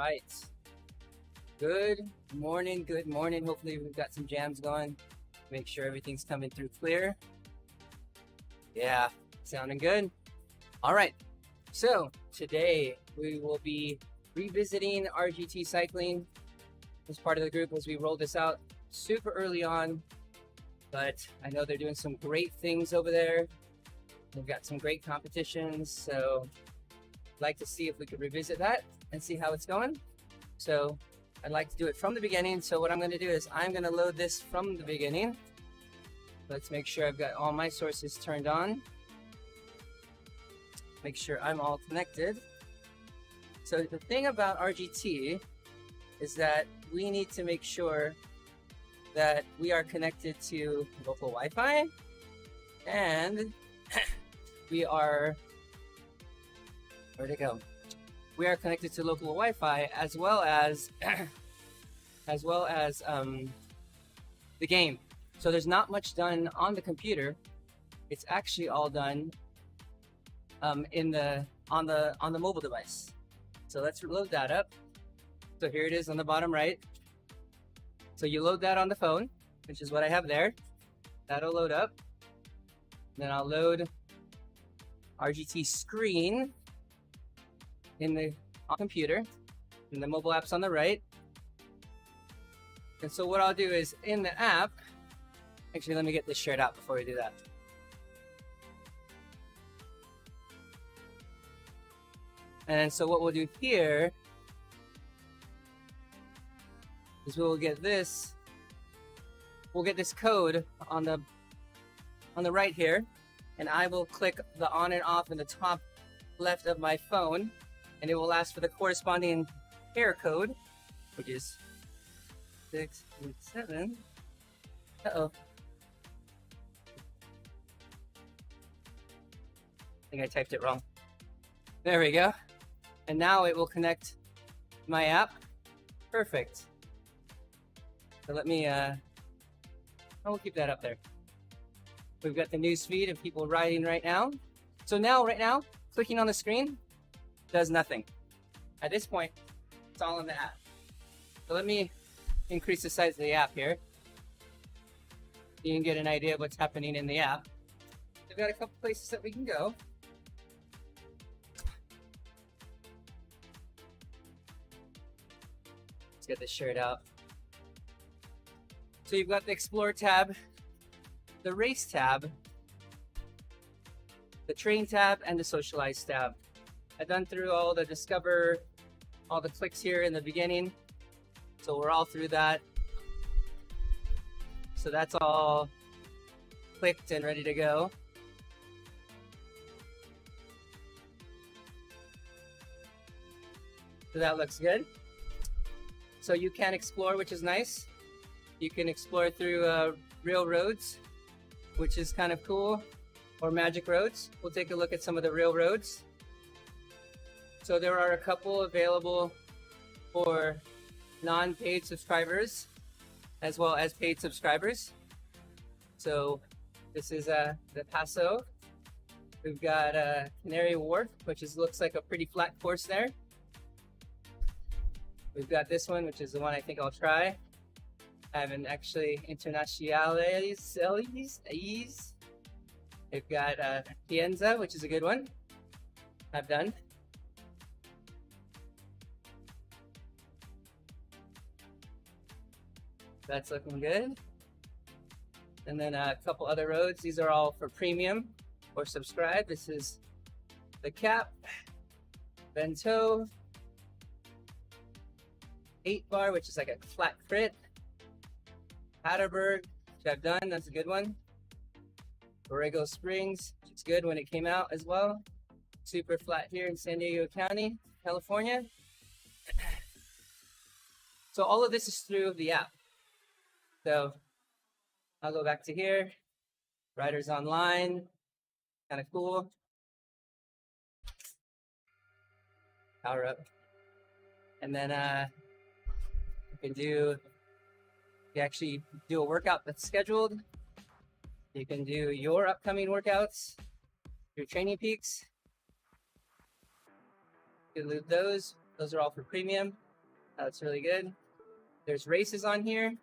right. Good morning, good morning. Hopefully we've got some jams going. Make sure everything's coming through clear. Yeah, sounding good. All right, so today we will be revisiting RGT cycling as part of the group as we roll this out super early on. But I know they're doing some great things over there. They've got some great competitions, so I'd like to see if we could revisit that and see how it's going. So I'd like to do it from the beginning. So what I'm going to do is I'm going to load this from the beginning. Let's make sure I've got all my sources turned on. Make sure I'm all connected. So the thing about RGT is that we need to make sure that we are connected to local Wi-Fi, and we are, where'd it go? We are connected to local Wi-Fi as well as the game. So there's not much done on the computer. It's actually all done on the mobile device. So let's load that up. So here it is on the bottom right. So you load that on the phone, which is what I have there. That'll load up. Then I'll load RGT screen in the computer, and the mobile app's on the right. And so what I'll do is in the app, actually let me get this shared out before we do that. And so what we'll do here is we'll get this code on the right here, and I will click the on and off in the top left of my phone, and it will ask for the corresponding pair code, which is 687. Uh-oh. I think I typed it wrong. There we go. And now it will connect my app. Perfect. So let me, we'll keep that up there. We've got the news feed of people riding right now. So now, right now, clicking on the screen does nothing. At this point, it's all in the app. So let me increase the size of the app here. You can get an idea of what's happening in the app. We've got a couple places that we can go. Let's get this shared out. So you've got the Explore tab, the Race tab, the Train tab, and the Socialize tab. I've done through all the Discover, all the clicks here in the beginning. So we're all through that. So that's all clicked and ready to go. So that looks good. So you can explore, which is nice. You can explore through real roads, which is kind of cool, or magic roads. We'll take a look at some of the real roads. So there are a couple available for non-paid subscribers as well as paid subscribers. So this is the Paso. We've got Canary Wharf, which looks like a pretty flat course there. We've got this one, which is the one I think I'll try. I haven't actually Internationales. We've got Pienza, which is a good one. I've done. That's looking good. And then a couple other roads. These are all for premium or subscribe. This is the Cap, Bento, 8 bar, which is like a flat crit. Hatterberg, which I've done, that's a good one. Borrego Springs, which is good when it came out as well. Super flat here in San Diego County, California. So all of this is through the app. So I'll go back to here. Riders Online, kind of cool. Power up. And then you actually do a workout that's scheduled. You can do your upcoming workouts, your training peaks. You can loot those. Those are all for premium. That's really good. There's races on here,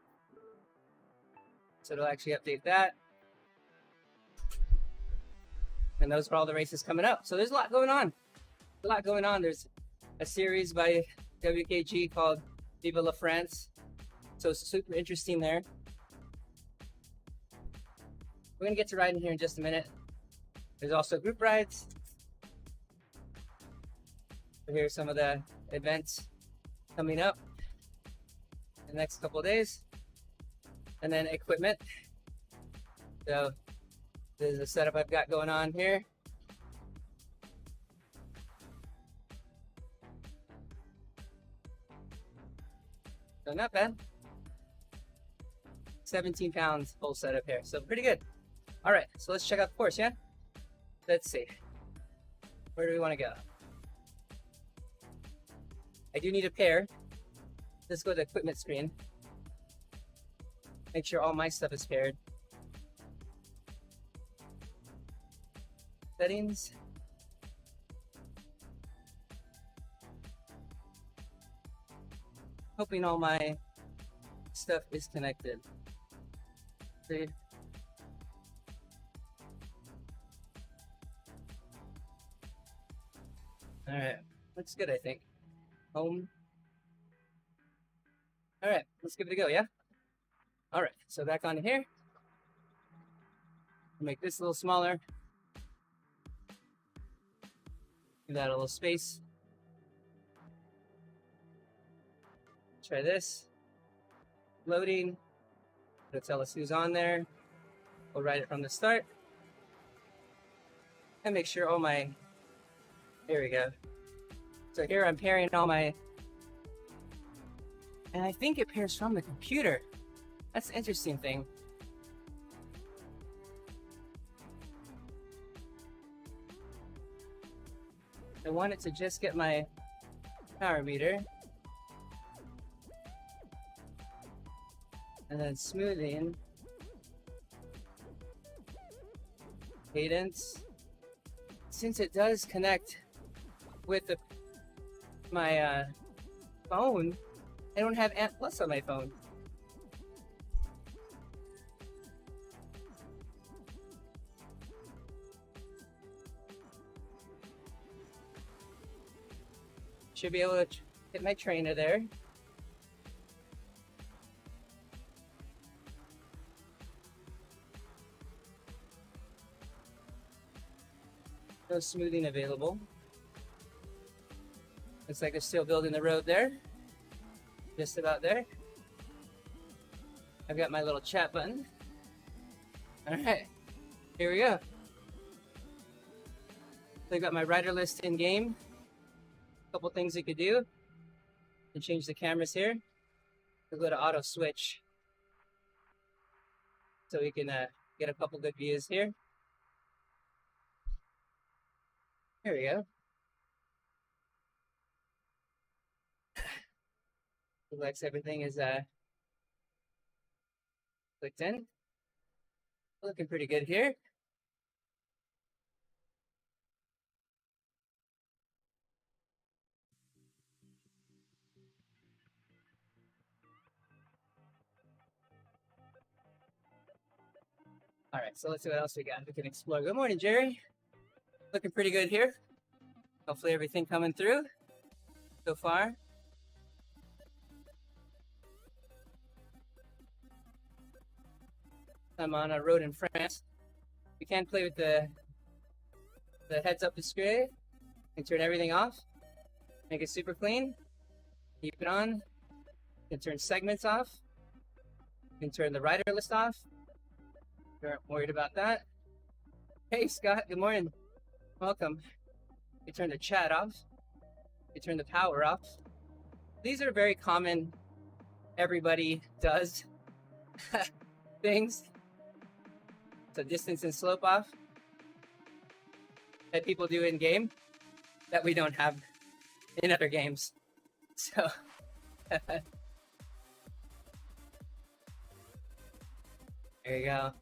so it'll actually update that. And those are all the races coming up. So there's a lot going on. A lot going on. There's a series by WKG called Vive la France. So super interesting there. We're gonna get to riding here in just a minute. There's also group rides. So here's some of the events coming up in the next couple of days. And then equipment. So this is the setup I've got going on here. So not bad. 17 pounds full setup here. So pretty good. All right, so let's check out the course, yeah? Let's see. Where do we want to go? I do need a pair. Let's go to the equipment screen. Make sure all my stuff is paired. Settings. Hoping all my stuff is connected. See? All right, looks good, I think. Home. All right, let's give it a go, yeah? All right, so back on here. Make this a little smaller. Give that a little space. Try this. Loading. It'll tell us who's on there. We'll write it from the start. And make sure all my, there we go. So here I'm pairing all my, and I think it pairs from the computer. That's the interesting thing. I want it to just get my power meter. And then smoothing. Cadence. Since it does connect with my phone, I don't have Ant Plus on my phone. Should be able to hit my trainer there. No smoothing available. Looks like they're still building the road there. Just about there. I've got my little chat button. All right, here we go. So I've got my rider list in game. A couple things you could do. You can change the cameras here. We'll go to auto switch. So we can get a couple good views here. Here we go. Looks like everything is clicked in. Looking pretty good here. All right, so let's see what else we got. We can explore. Good morning, Jerry. Looking pretty good here. Hopefully everything coming through so far. I'm on a road in France. We can play with the heads-up display and turn everything off. Make it super clean. Keep it on. You can turn segments off. You can turn the rider list off. You aren't worried about that. Hey, Scott. Good morning. Welcome. You turn the chat off. You turn the power off. These are very common, everybody does things. So distance and slope off that people do in game that we don't have in other games. So there you go.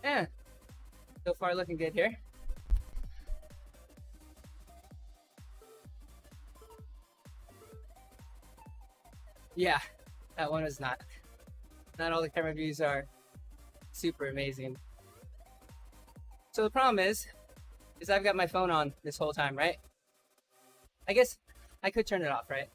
Yeah, so far looking good here. Yeah, that one was not. Not all the camera views are super amazing. So the problem is I've got my phone on this whole time, right? I guess I could turn it off, right?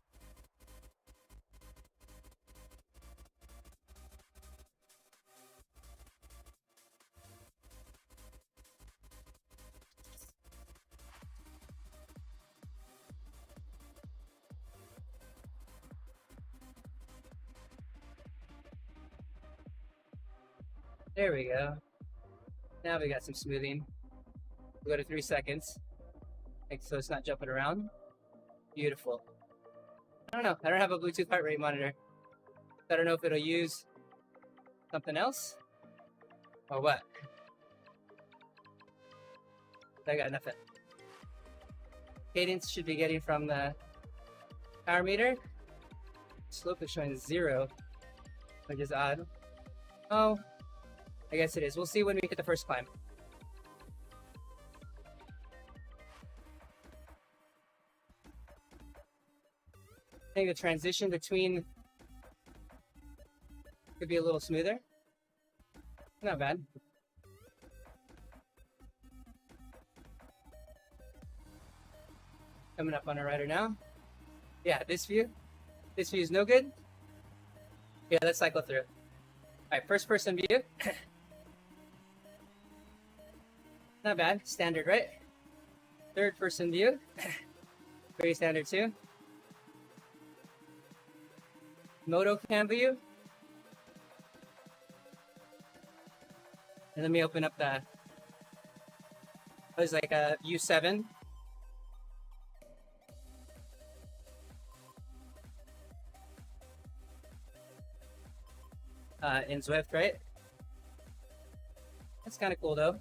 There we go. Now we got some smoothing. We'll go to 3 seconds. So it's not jumping around. Beautiful. I don't know. I don't have a Bluetooth heart rate monitor. I don't know if it'll use something else or what. I got nothing. Cadence should be getting from the power meter. Slope is showing 0, which is odd. Oh, I guess it is. We'll see when we hit the first climb. I think the transition between could be a little smoother. Not bad. Coming up on our rider now. Yeah, this view is no good. Yeah, let's cycle through. All right, first person view. Not bad, standard, right? Third person view. Very standard too. Moto cam view. And let me open up the, it was like a U7. In Zwift, right? That's kind of cool though.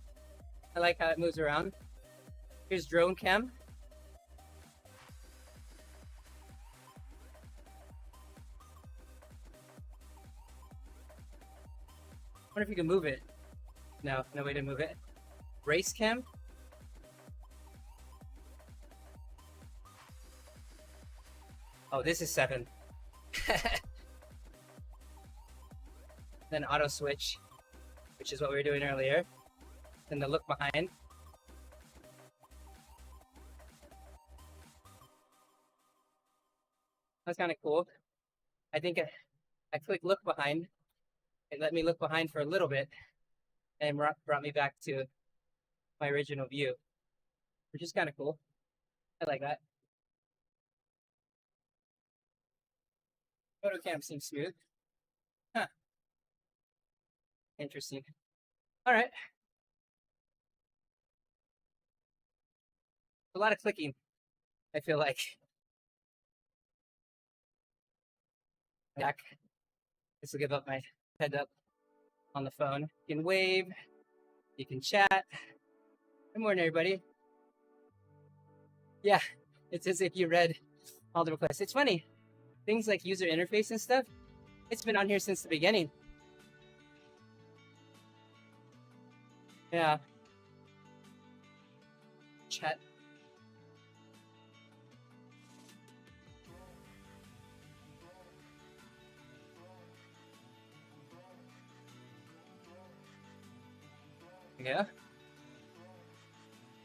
I like how it moves around. Here's drone cam. I wonder if you can move it. No, no way to move it. Race cam. Oh, this is 7. Then auto switch, which is what we were doing earlier. Then the look behind. That's kind of cool. I think I clicked look behind. It let me look behind for a little bit and brought me back to my original view, which is kind of cool. I like that. Photo cam seems smooth. Huh. Interesting. All right. A lot of clicking, I feel like. Back. This will give up my head up on the phone. You can wave. You can chat. Good morning, everybody. Yeah, it's as if you read all the requests. It's funny. Things like user interface and stuff, it's been on here since the beginning. Yeah. Chat. Yeah.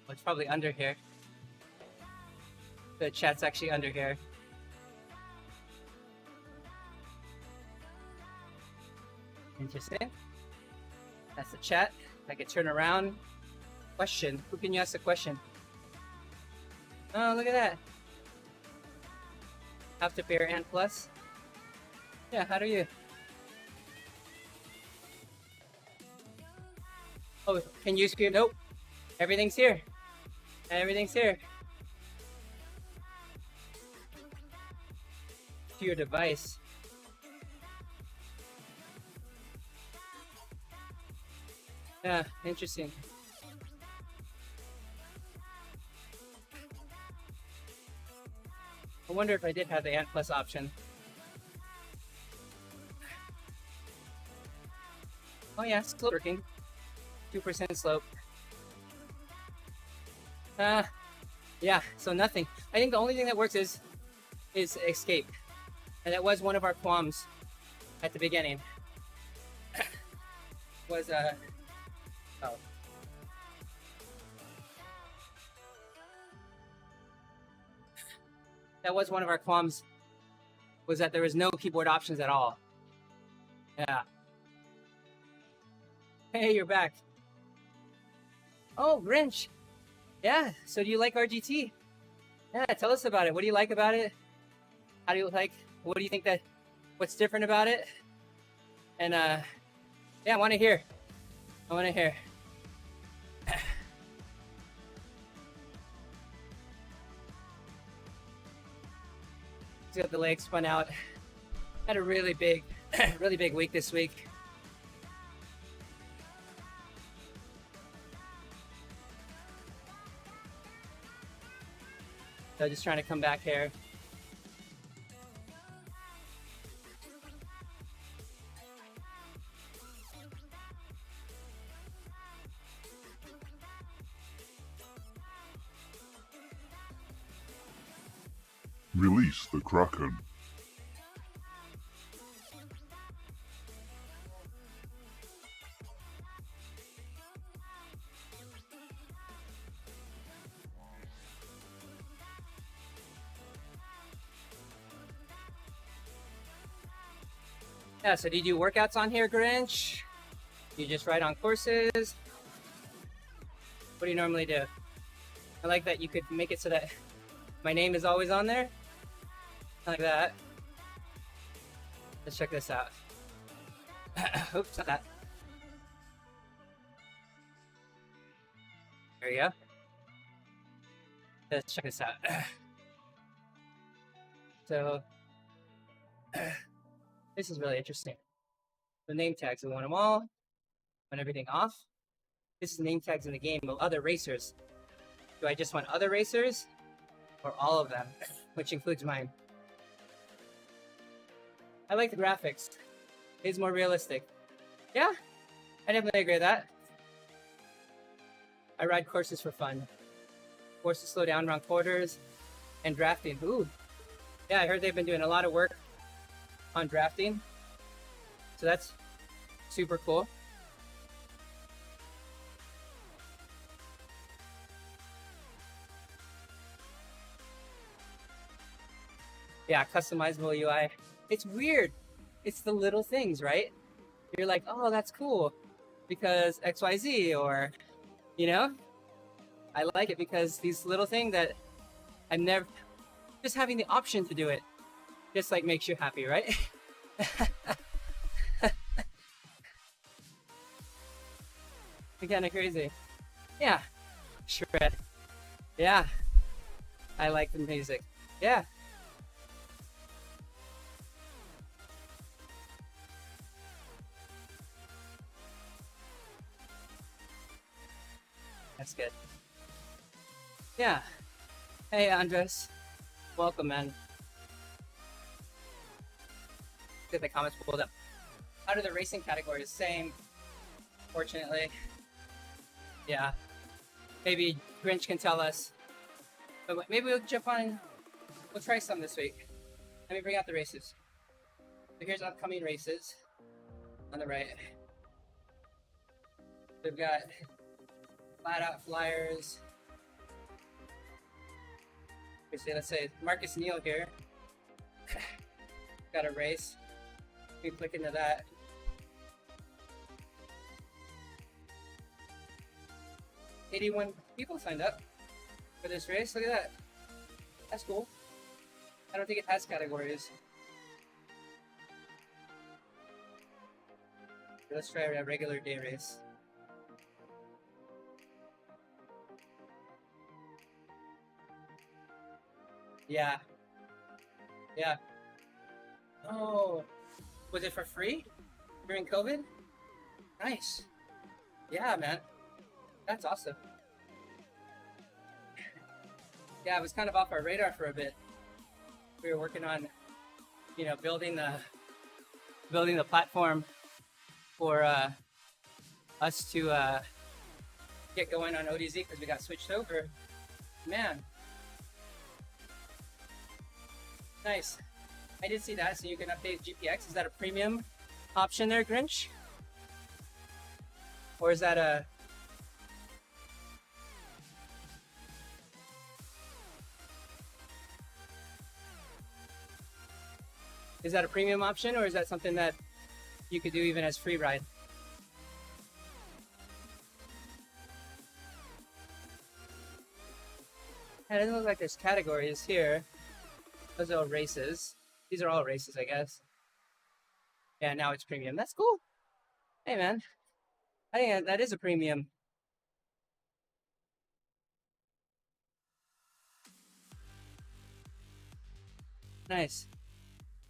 Well, it's probably under here. The chat's actually under here. Interesting. That's the chat. I can turn around. Question. Who can you ask a question? Oh, look at that. Afterpay and Plus. Yeah, how do you? Oh, can you scream? Nope. Everything's here. Everything's here. To your device. Yeah, interesting. I wonder if I did have the Ant Plus option. Oh yeah, slope working. 2% slope. Yeah, so nothing. I think the only thing that works is escape. And that was one of our qualms at the beginning. was oh. That was one of our qualms, was that there was no keyboard options at all. Yeah. Hey, you're back. Oh, Grinch. Yeah, so do you like RGT? Yeah, tell us about it. What do you like about it? How do you like, what do you think that, what's different about it? And yeah, I want to hear. I want to hear. Got the legs spun out. Had a really big week this week. So just trying to come back here. Release the Kraken. Yeah, so do you do workouts on here, Grinch? Do you just ride on courses? What do you normally do? I like that you could make it so that my name is always on there. Like that. Let's check this out. Oops, not that. There you go. Let's check this out. So, this is really interesting. The name tags, we want them all. Want everything off. This is name tags in the game of other racers. Do I just want other racers? Or all of them, which includes mine? I like the graphics. It's more realistic. Yeah, I definitely agree with that. I ride courses for fun. Forced to slow down around quarters and drafting. Ooh. Yeah, I heard they've been doing a lot of work on drafting. So that's super cool. Yeah, customizable UI. It's weird. It's the little things, right? You're like, oh, that's cool because XYZ, or, you know, I like it because these little things that I've never, just having the option to do it just like makes you happy, right? Kind of crazy. Yeah. Shred. Yeah. I like the music. Yeah. That's good. Yeah. Hey, Andres. Welcome, man. Get the comments pulled up. How do the racing categories? Same, fortunately. Yeah. Maybe Grinch can tell us. But maybe we'll jump on. We'll try some this week. Let me bring out the races. So here's upcoming races on the right. We've got Flat Out Flyers. Let's say Marcus Neal here. Got a race. We click into that. $81 people signed up for this race. Look at that. That's cool. I don't think it has categories. Let's try a regular day race. Yeah. Yeah. Oh. Was it for free during COVID? Nice. Yeah, man. That's awesome. Yeah, it was kind of off our radar for a bit. We were working on, you know, building the platform for us to get going on ODZ because we got switched over. Man. Nice. I did see that, so you can update GPX. Is that a premium option there, Grinch? Or is that a... Is that a premium option, or is that something that you could do even as free ride? It doesn't look like there's categories here. Those are all races. These are all races, I guess. Yeah, now it's premium. That's cool. Hey, man. I think that is a premium. Nice.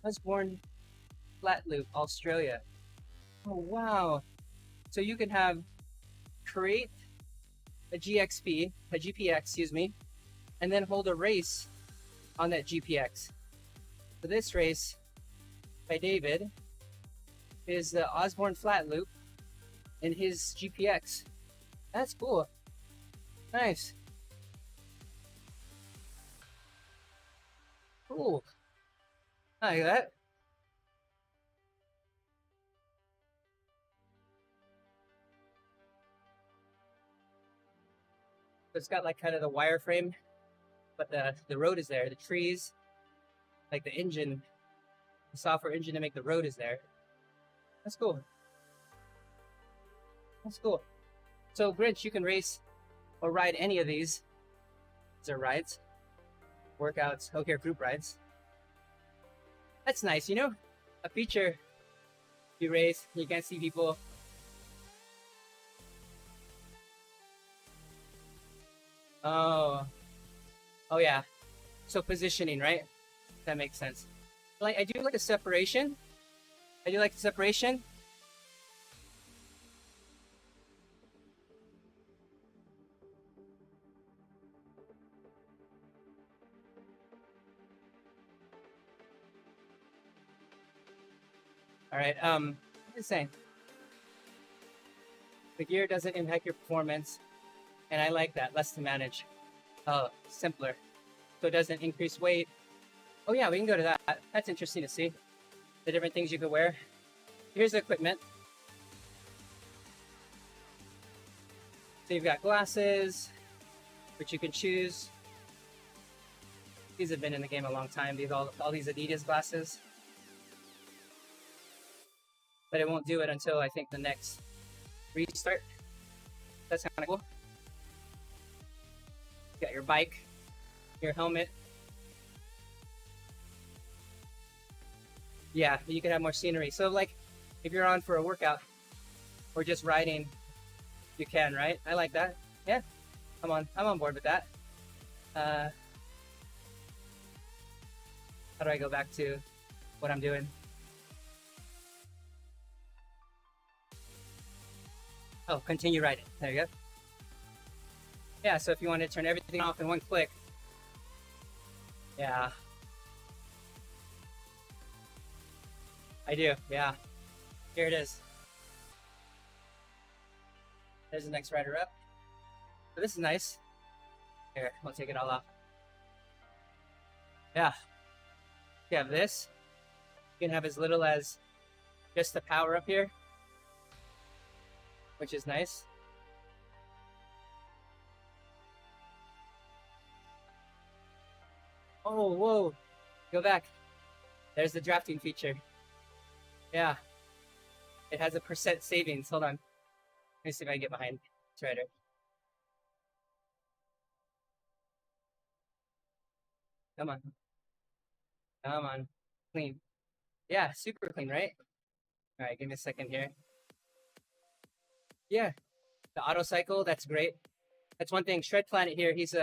I was born Flatloop, Australia. Oh, wow. So you can have create a GPX, excuse me, and then hold a race on that GPX. So this race by David is the Osborne Flatloop in his GPX. That's cool. Nice. Cool. I like that. It's got like kind of the wireframe, but the road is there. The trees, like the engine, the software engine to make the road is there. That's cool. That's cool. So Grinch, you can race or ride any of these. These are rides, workouts, okay, group rides. That's nice, you know? A feature, you race, you can't see people. Oh yeah. So positioning, right? That makes sense. Like I do like a separation. I do like the separation. All right. What was I saying? The gear doesn't impact your performance, and I like that. Less to manage. Simpler. So it doesn't increase weight. Oh yeah, we can go to that. That's interesting to see. The different things you could wear. Here's the equipment. So you've got glasses, which you can choose. These have been in the game a long time. These all these Adidas glasses. But it won't do it until I think the next restart. That's kind of cool. You got your bike, your helmet. Yeah, you can have more scenery. So like, if you're on for a workout or just riding, you can, right? I like that. Yeah, I'm on board with that. How do I go back to what I'm doing? Oh, continue riding. There you go. Yeah, so if you want to turn everything off in one click. Yeah. I do, yeah. Here it is. There's the next rider up. So this is nice. Here, we'll take it all off. Yeah. You have this. You can have as little as just the power up here, which is nice. Oh, whoa. Go back. There's the drafting feature. Yeah. It has a % savings. Hold on. Let me see if I can get behind this rider. Come on. Come on. Clean. Yeah, super clean, right? All right, give me a second here. Yeah, the auto cycle, that's great. That's one thing. Shred Planet here, he's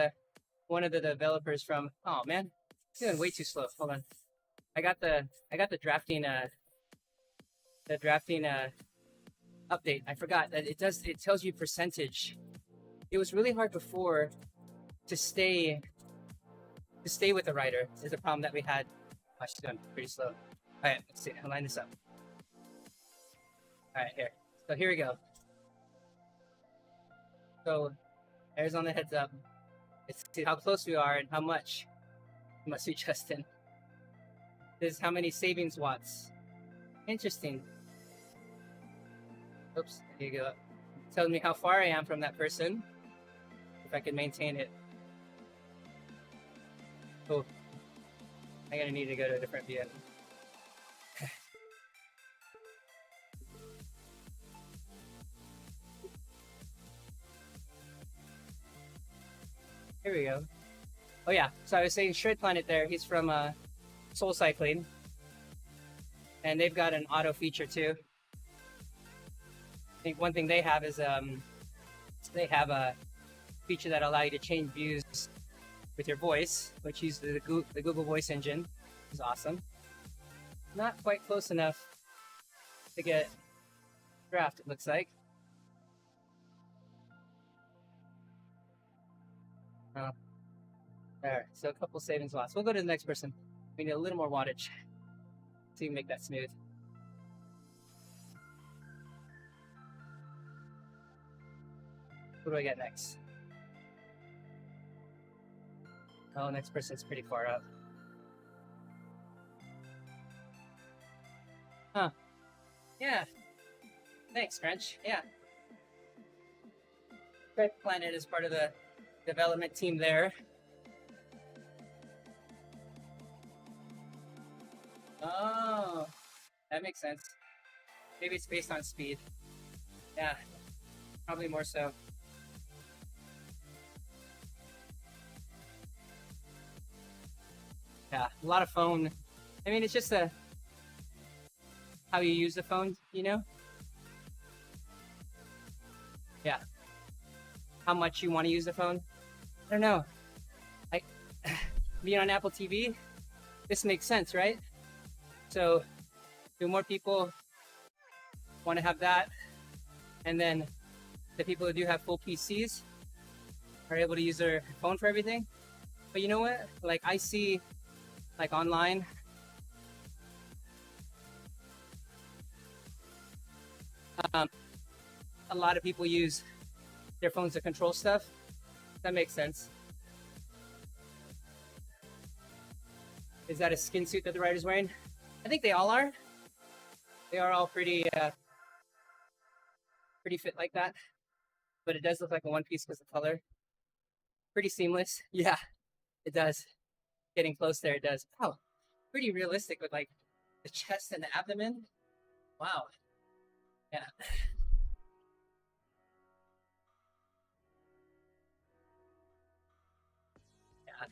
one of the developers from. Oh man, he's doing way too slow. Hold on. I got the drafting update. I forgot that it tells you percentage. It was really hard before to stay with the rider. Is a problem that we had. Oh, she's going pretty slow. All right, let's see. I'll line this up. All right, here. So here we go. So there's on the heads up. Let's see how close we are and how much we must be Justin. is how many savings watts. Interesting. Oops, there you go. Tells me how far I am from that person. If I can maintain it. Oh, I'm gonna need to go to a different view. Here we go. Oh yeah, so I was saying Shred Planet there, he's from Soul Cycling. And they've got an auto feature too. I think one thing they have is they have a feature that allow you to change views with your voice, which uses the Google Voice Engine, which is awesome. Not quite close enough to get draft, it looks like. Oh. There, so a couple savings watts. We'll go to the next person. We need a little more wattage so you can make that smooth. What do I get next? Oh, next person's pretty far up. Huh. Yeah. Thanks, French. Yeah. Red Planet is part of the development team there. Oh, that makes sense. Maybe it's based on speed. Yeah, probably more so. Yeah, a lot of phone. I mean, it's just how you use the phone, you know? Yeah. How much you want to use the phone? I don't know. Like, being on Apple TV, this makes sense, right? So, do more people want to have that? And then the people who do have full PCs are able to use their phone for everything. But you know what? Like, I see, like, online, a lot of people use their phones to control stuff. That makes sense. Is that a skin suit that the rider's wearing? I think they all are. They are all pretty fit like that. But it does look like a one piece because of color. Pretty seamless. Yeah, it does. Getting close there, it does. Oh, pretty realistic with like the chest and the abdomen. Wow. Yeah. Yeah.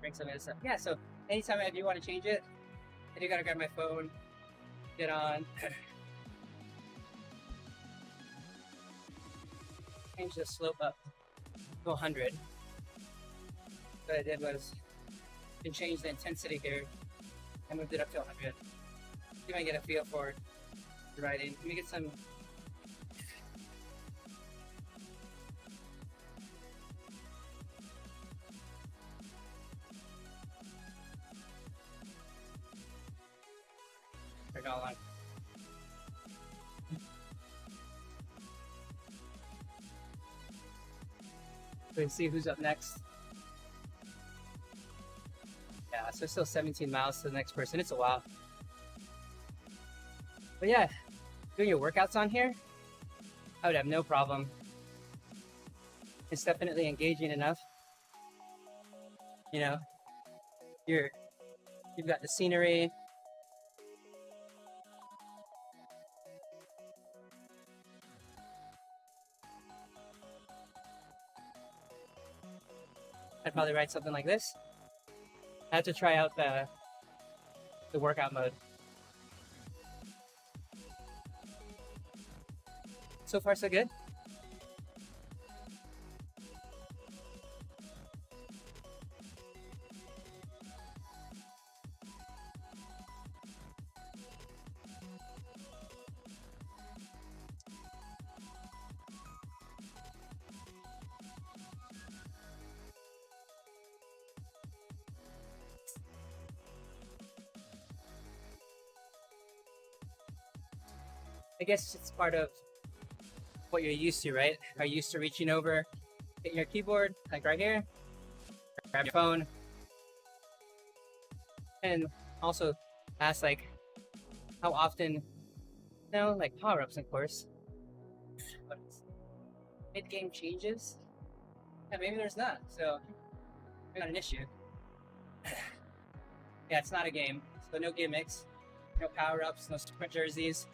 Bring some of this up. Yeah, so anytime I do want to change it, I do gotta grab my phone, get on, change the slope up to 100. What I did was to change the intensity here. I moved it up to 100. See if I can get a feel for the riding. Let me get some. Turn it all on. So we can see who's up next. Yeah, so still 17 miles to the next person. It's a while. But yeah, doing your workouts on here, I would have no problem. It's definitely engaging enough. You know, you've got the scenery. I'd probably ride something like this. I have to try out the workout mode. So far, so good. I guess it's part of what you're used to, right? Are you used to reaching over, hitting your keyboard, like right here, grab your phone, and also ask like how often, like power-ups, of course. But mid-game changes? Yeah, maybe there's not, so not an issue. Yeah, it's not a game, so no gimmicks, no power-ups, no sprint jerseys,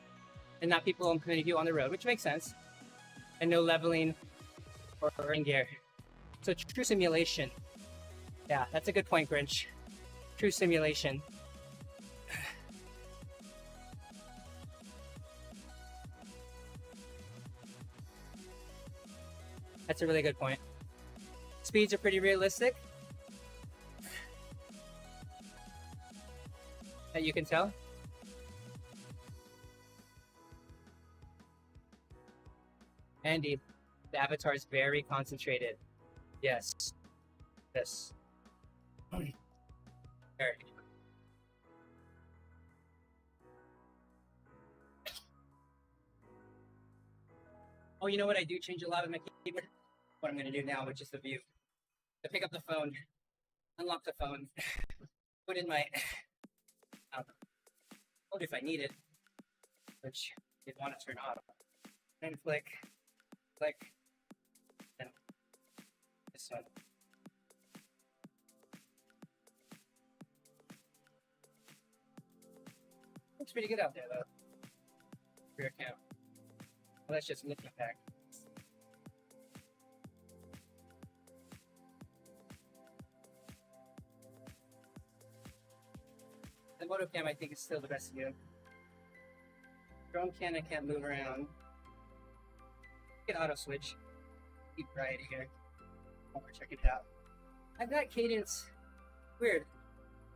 and not people in community view on the road, which makes sense. And no leveling or in gear. So true simulation. Yeah, that's a good point, Grinch. True simulation. That's a really good point. Speeds are pretty realistic. That you can tell. Andy, the avatar is very concentrated. Yes. Yes. Very. Oh, you know what? I do change a lot of my keyboard. What I'm going to do now, which is the view. To pick up the phone, unlock the phone, put in my hold if I need it, which you'd want to turn off. And click, and this one. Looks pretty good out there though. Rear cam. Well, that's just looking back. The moto cam I think is still the best view. Drone cam I can't move around. Get auto switch. Keep right here. I'll check it out. I've got cadence. Weird.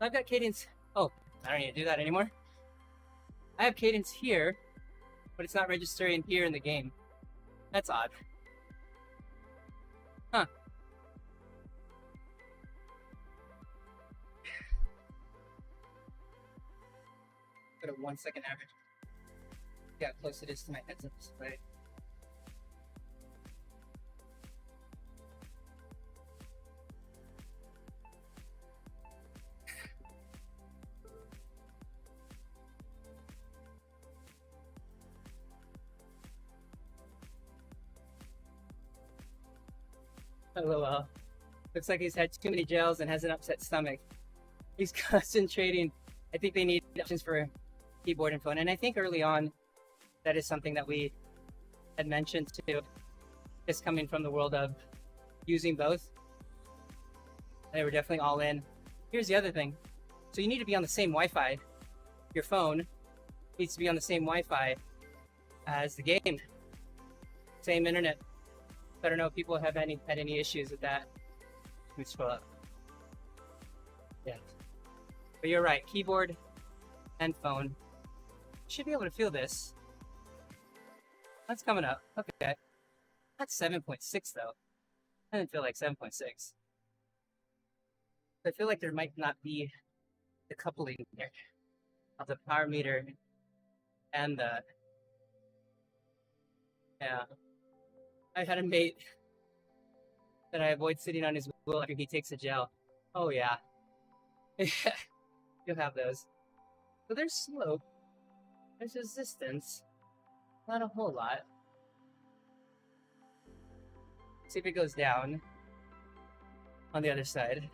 I've got cadence. Oh, I don't need to do that anymore. I have cadence here, but it's not registering here in the game. That's odd. Huh. Put a 1 second average. See how close it is to my headset display. LOL. Looks like he's had too many gels and has an upset stomach. He's concentrating. I think they need options for keyboard and phone. And I think early on, that is something that we had mentioned too. Just coming from the world of using both. They were definitely all in. Here's the other thing. So you need to be on the same Wi-Fi. Your phone needs to be on the same Wi-Fi as the game. Same internet. I don't know if people have had any issues with that. Let me scroll up. Yeah. But you're right, keyboard and phone. Should be able to feel this. That's coming up. Okay. That's 7.6 though. I didn't feel like 7.6. I feel like there might not be the coupling there of the power meter and the... Yeah. I had a mate that I avoid sitting on his wheel after he takes a gel. Oh yeah. You'll have those. So there's slope. There's resistance. Not a whole lot. See if it goes down on the other side.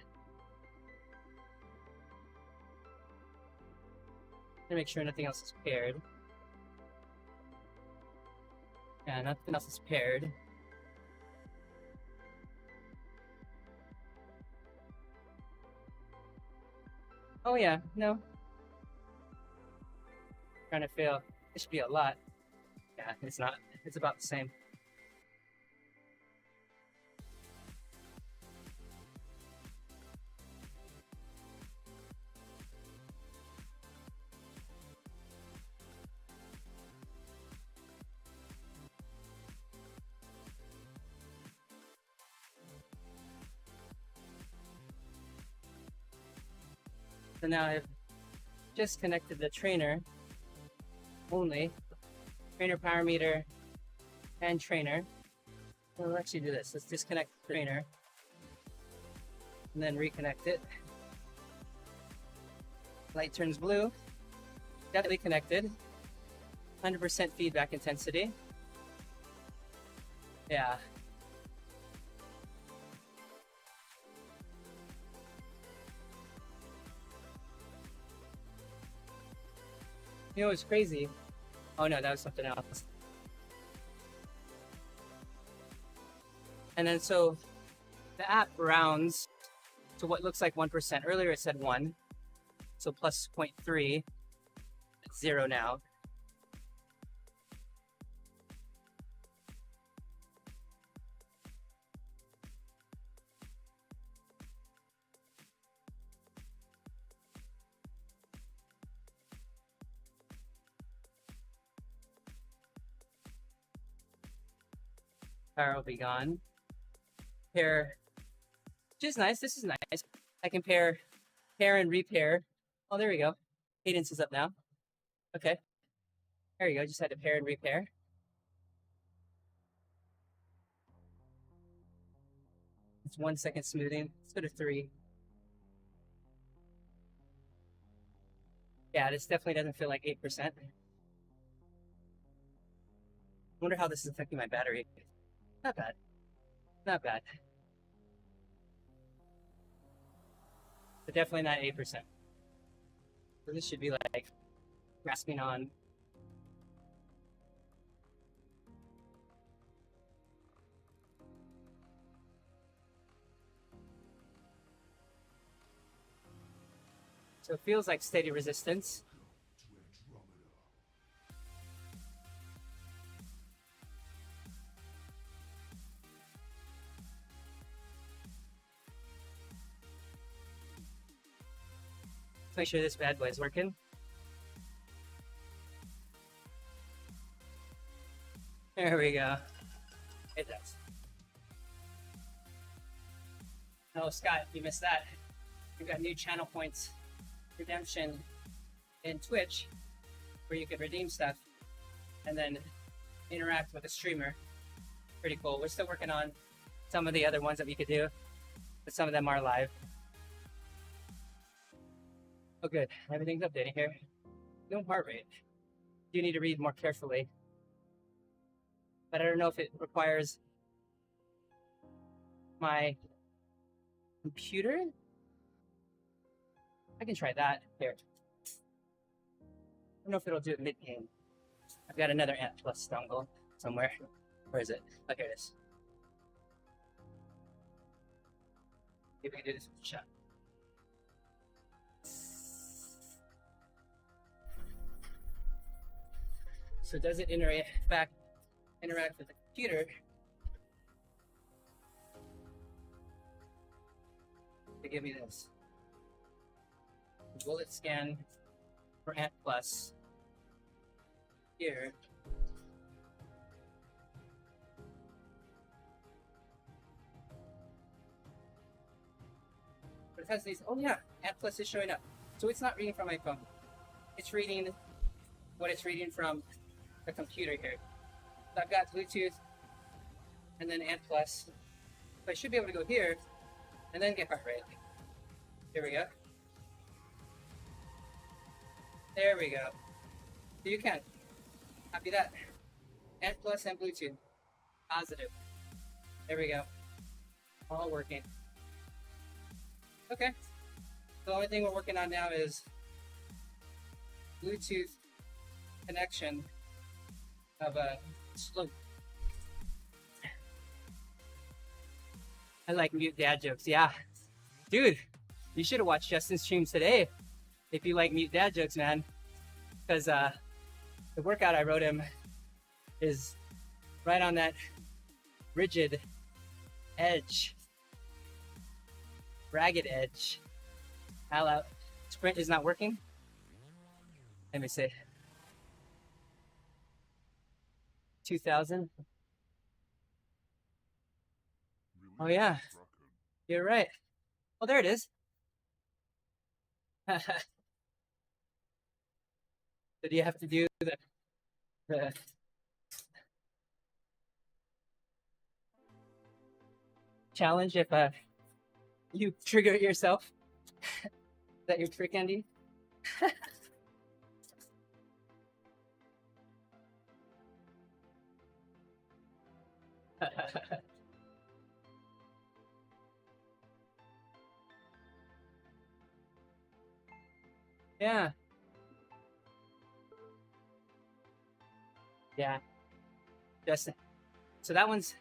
And make sure nothing else is paired. Yeah, nothing else is paired. Oh yeah, no. Trying to feel. It should be a lot. Yeah, it's not. It's about the same. So now I've just connected the trainer only trainer power meter, and trainer. We'll actually do this. Let's disconnect the trainer and then reconnect it. Light turns blue. Definitely connected. 100% feedback intensity. Yeah. You know what's crazy? Oh no, that was something else. And then so the app rounds to what looks like 1%. Earlier it said 1. So plus 0.3. It's 0 now. Power will be gone. Pair, which is nice. This is nice. I can pair and repair. Oh, there we go. Cadence is up now. Okay. There you go. Just had to pair and repair. It's 1 second smoothing. Let's go to 3. Yeah, this definitely doesn't feel like 8%. Wonder how this is affecting my battery. Not bad. Not bad. But definitely not 8%. So this should be like grasping on. So it feels like steady resistance. Make sure this bad boy is working. There we go. It does. Oh, Scott, you missed that. We've got new channel points redemption in Twitch where you can redeem stuff and then interact with a streamer. Pretty cool. We're still working on some of the other ones that we could do, but some of them are live. Oh, good. Everything's updating here. No heart rate. You need to read more carefully. But I don't know if it requires my computer. I can try that. Here. I don't know if it'll do it mid-game. I've got another Ant Plus dongle somewhere. Where is it? Oh, here it is. Maybe we can do this with a shot. So does it interact with the computer to give me this? Bullet scan for Ant Plus here. But it has these, oh yeah, Ant Plus is showing up. So it's not reading from my phone. It's reading what it's reading from the computer here. So I've got Bluetooth and then Ant Plus. So I should be able to go here and then get heart rate. Here we go. There we go. So you can. Copy that. Ant Plus and Bluetooth. Positive. There we go. All working. Okay. The only thing we're working on now is Bluetooth connection of a slope. I like mute dad jokes. Yeah. Dude, you should have watched Justin's stream today if you like mute dad jokes, man. Because the workout I wrote him is right on that rigid edge, ragged edge. Hello. Sprint is not working. Let me see. 2000. Oh yeah, you're right. Well, there it is. So do you have to do the challenge if you trigger it yourself. Is that your trick, Andy? Yeah. Yeah. Just so that one's,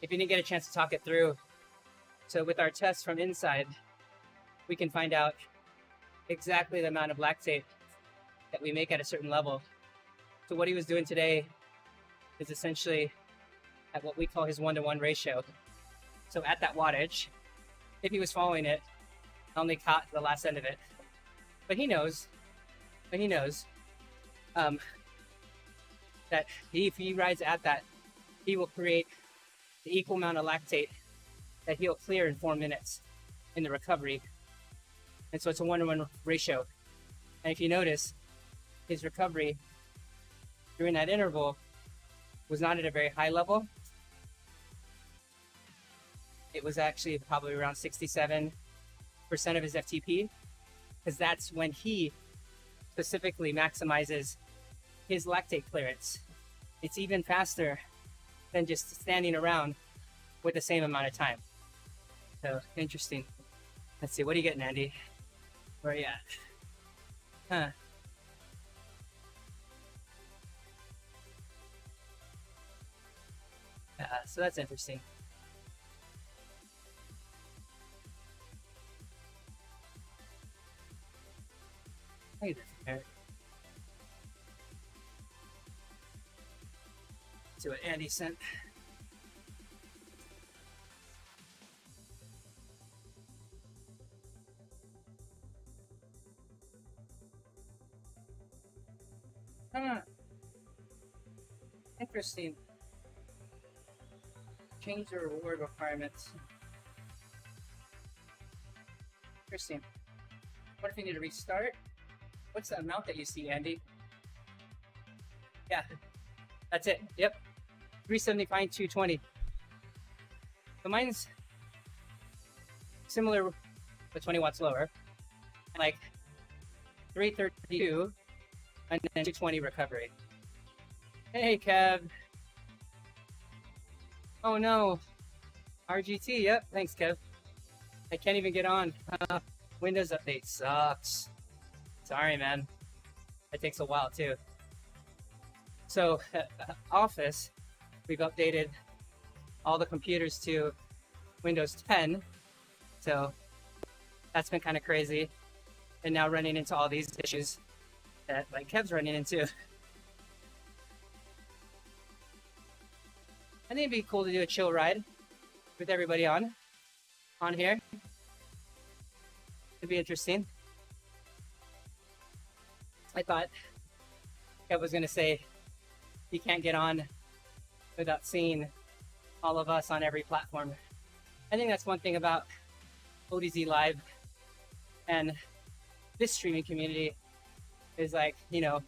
if you didn't get a chance to talk it through. So with our test from inside, we can find out exactly the amount of lactate that we make at a certain level. So what he was doing today is essentially at what we call his 1-to-1 ratio. So at that wattage, if he was following it, I only caught the last end of it. But he knows that if he rides at that, he will create the equal amount of lactate that he'll clear in 4 minutes in the recovery. And so it's a 1-to-1 ratio. And if you notice, his recovery during that interval was not at a very high level. It was actually probably around 67% of his FTP, because that's when he specifically maximizes his lactate clearance. It's even faster than just standing around with the same amount of time. So interesting. Let's see, what are you getting, Andy? Where are you at? Huh. So that's interesting. Hey there, Eric. See what Andy sent. Interesting. Change the reward requirements. Interesting. What if you need to restart? What's the amount that you see, Andy? Yeah, that's it. Yep. 375, 220. So mine's similar, but 20 watts lower. Like 332 and then 220 recovery. Hey, Kev. Oh no. RGT, yep. Thanks, Kev. I can't even get on. Windows update sucks. Sorry, man. It takes a while, too. So, at Office, we've updated all the computers to Windows 10. So, that's been kind of crazy. And now running into all these issues that, like, Kev's running into. I think it'd be cool to do a chill ride with everybody on here. It'd be interesting. I thought Kev was going to say he can't get on without seeing all of us on every platform. I think that's one thing about ODZ Live and this streaming community is, like, you know,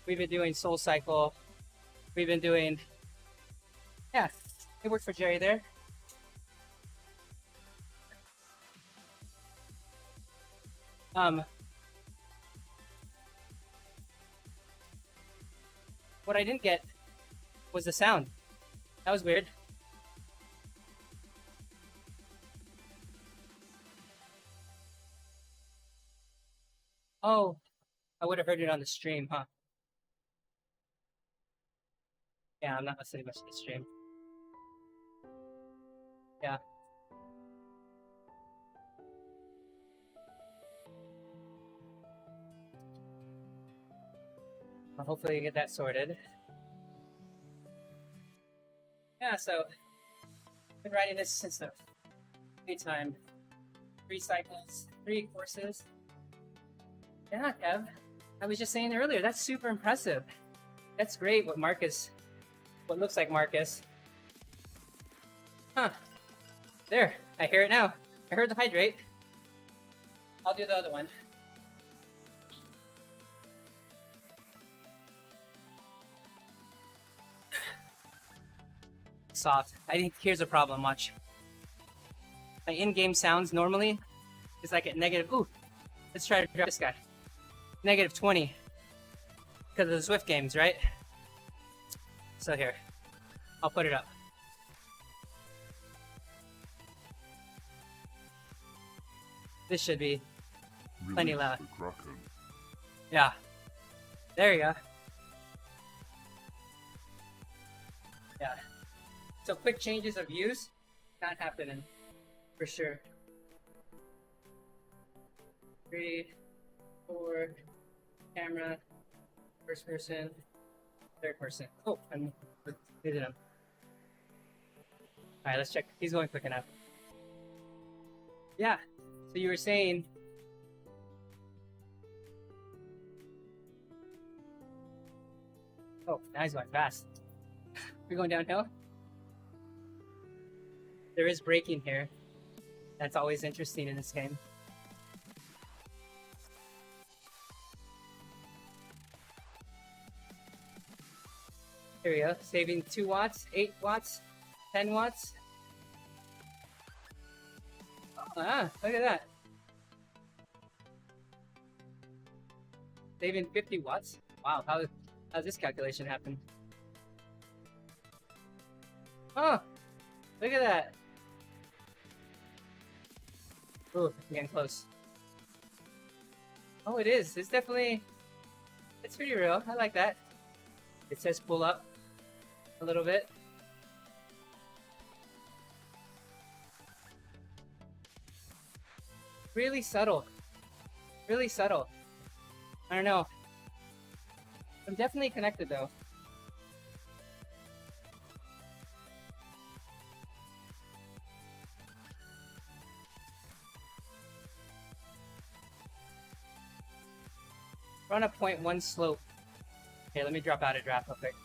we've been doing Soul Cycle. We've been doing, yeah, it worked for Jerry there. What I didn't get was the sound. That was weird. Oh, I would have heard it on the stream, huh? Yeah, I'm not listening much to the stream. Yeah. Well, hopefully you get that sorted. Yeah, so I've been writing this since the daytime. 3 cycles, 3 courses. Yeah, Kev. I was just saying earlier, that's super impressive. That's great what looks like Marcus. Huh. There, I hear it now. I heard the hydrate. I'll do the other one. Soft. I think here's a problem, watch. my in-game sounds normally is like at negative. Ooh, let's try to drop this guy. Negative 20 because of the Swift games, right? So here, I'll put it up. This should be plenty loud. The Kraken. Yeah. There you go. Yeah. So quick changes of views, not happening for sure. 3, 4, camera, first person, third person. Oh, I'm losing him. Alright, let's check. He's going quick enough. Yeah. So you were saying oh, now he's going fast. We're going downhill? There is braking here. That's always interesting in this game. Here we go. Saving 2 watts, 8 watts, 10 watts. Ah, look at that. Saving 50 watts. Wow, how's this calculation happen? Oh, look at that. Ooh, I'm getting close. Oh, it is. It's definitely, it's pretty real. I like that. It says pull up a little bit. Really subtle. Really subtle. I don't know. I'm definitely connected though. We're on a 0.1 slope. Okay, let me drop out of draft real quick.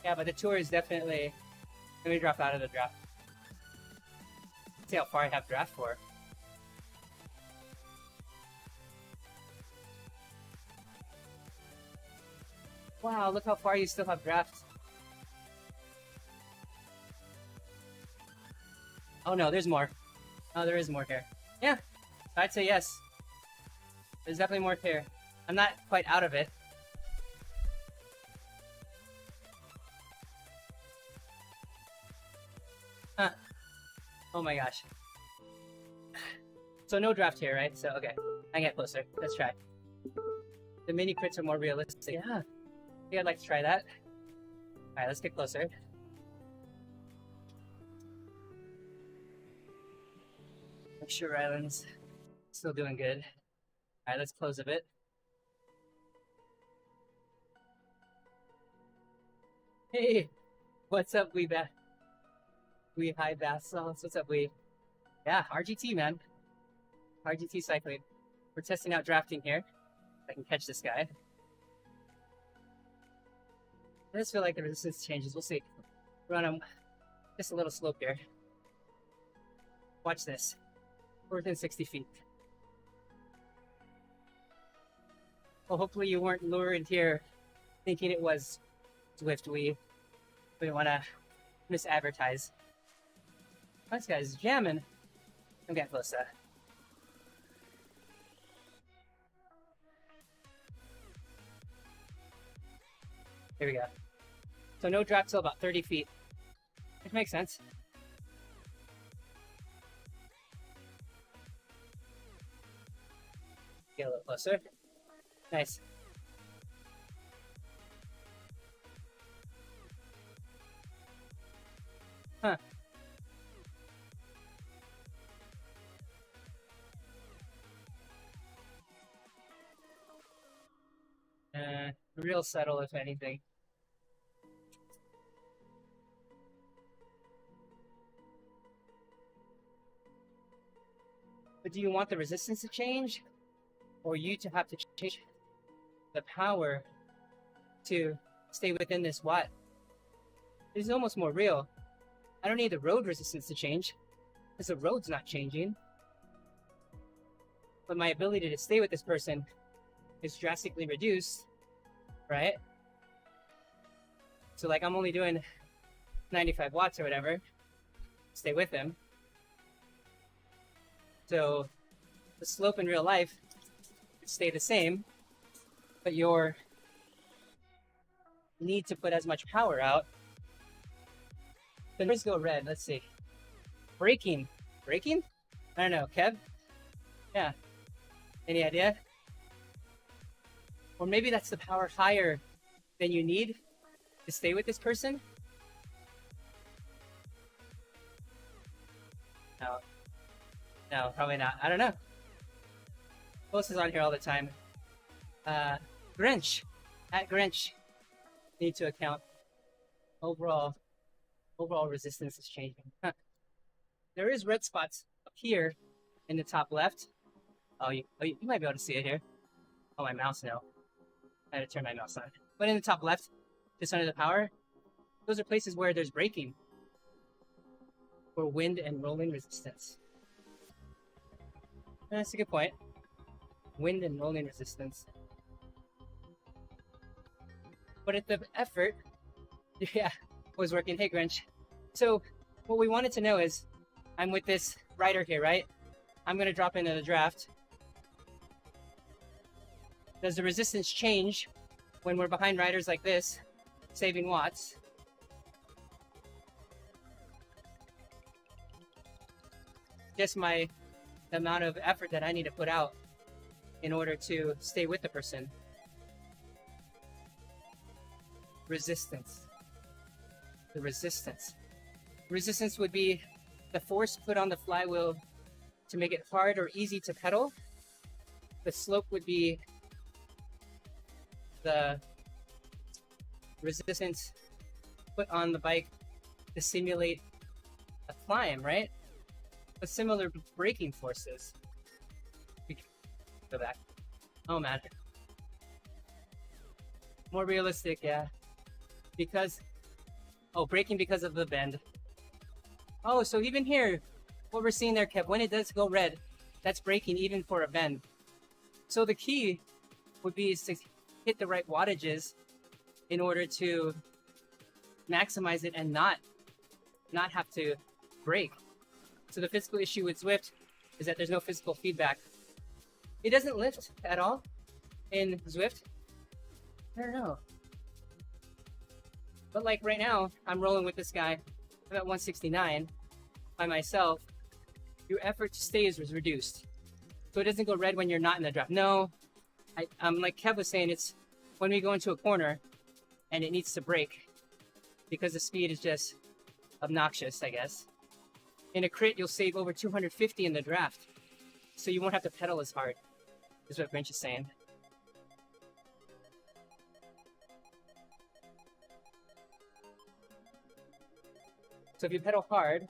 Yeah, but the tour is definitely... Let me drop out of the draft. See how far I have draft for. Wow, look how far you still have draft. Oh no, there's more. Oh, there is more here. Yeah, I'd say yes. There's definitely more here. I'm not quite out of it. Huh. Oh my gosh. So no draft here, right? So, okay. I get closer. Let's try. The mini crits are more realistic. Yeah. I think I'd like to try that. Alright, let's get closer. Make sure Ryland's still doing good. Alright, let's close a bit. Hey! What's up, We High Bath Sauce? What's up, We? Yeah, RGT, man. RGT cycling. We're testing out drafting here. If I can catch this guy. I just feel like the resistance changes. We'll see. We're on just a little slope here. Watch this. We're within 60 feet. Well, hopefully you weren't lured here thinking it was Swift. We don't want to misadvertise. This guy's jamming. I'm getting close to that. Here we go. So no drop till about 30 feet. Which makes sense. Get a little closer. Nice. Huh. Real subtle, if anything. But do you want the resistance to change? Or you to have to change the power to stay within this watt? This is almost more real. I don't need the road resistance to change, because the road's not changing. But my ability to stay with this person is drastically reduced, right? So like I'm only doing 95 watts or whatever. stay with him. So the slope in real life would stay the same, but your need to put as much power out. The numbers go red. Let's see. Braking. Braking? I don't know. Kev? Yeah. Any idea? Or maybe that's the power higher than you need to stay with this person? No. No, probably not. I don't know. Post is on here all the time. Grinch. At Grinch. Need to account. Overall resistance is changing. Huh. There is red spots up here in the top left. You might be able to see it here. Oh, my mouse now. I had to turn my mouse on. But in the top left, just under the power, those are places where there's braking for wind and rolling resistance. That's a good point. Wind and rolling resistance. But at the effort, yeah, was working. Hey, Grinch. So what we wanted to know is, I'm with this rider here, right? I'm going to drop into the draft. Does the resistance change when we're behind riders like this, saving watts? Just the amount of effort that I need to put out in order to stay with the person. Resistance. The resistance. Resistance would be the force put on the flywheel to make it hard or easy to pedal. The slope would be the resistance put on the bike to simulate a climb, right? But similar braking forces. Go back. Oh man. More realistic, yeah. Braking because of the bend. Oh, so even here, what we're seeing there, Kev, when it does go red, that's braking even for a bend. So the key would be to hit the right wattages in order to maximize it and not have to brake. So the physical issue with Zwift is that there's no physical feedback. It doesn't lift at all in Zwift. I don't know. But like right now, I'm rolling with this guy. I'm at 169 by myself. Your effort to stay is reduced. So it doesn't go red when you're not in the draft. No, like Kev was saying, it's when we go into a corner and it needs to brake because the speed is just obnoxious, I guess. In a crit, you'll save over 250 in the draft. So you won't have to pedal as hard, is what Grinch is saying. So if you pedal hard,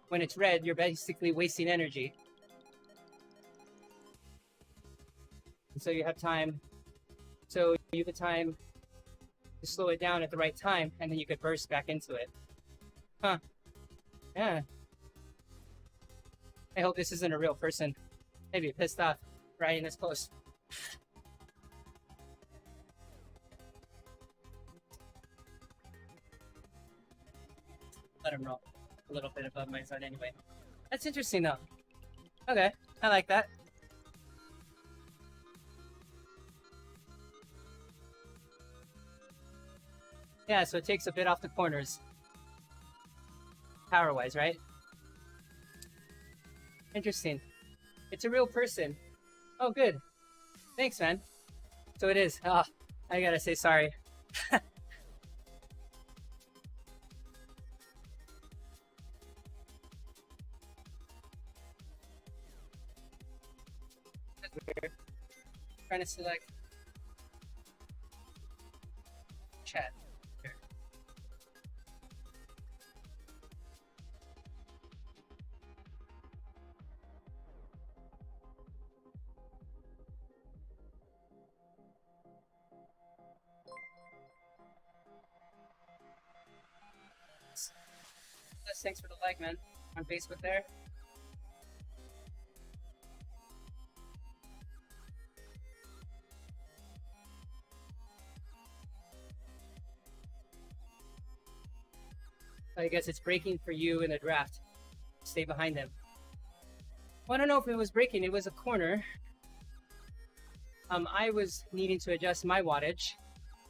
when it's red, you're basically wasting energy. And so you have time. So you have time to slow it down at the right time, and then you could burst back into it. Huh. Yeah. I hope this isn't a real person. Maybe pissed off riding this close. Let him roll a little bit above my side anyway. That's interesting though. Okay, I like that. Yeah, so it takes a bit off the corners. Power-wise, right? Interesting. It's a real person. Oh, good. Thanks, man. So it is. Oh, I gotta say sorry. That's weird. Trying to select chat. Here. Thanks for the like, man. On Facebook there. I guess it's braking for you in the draft. stay behind them. Well, I don't know if it was braking, it was a corner. I was needing to adjust my wattage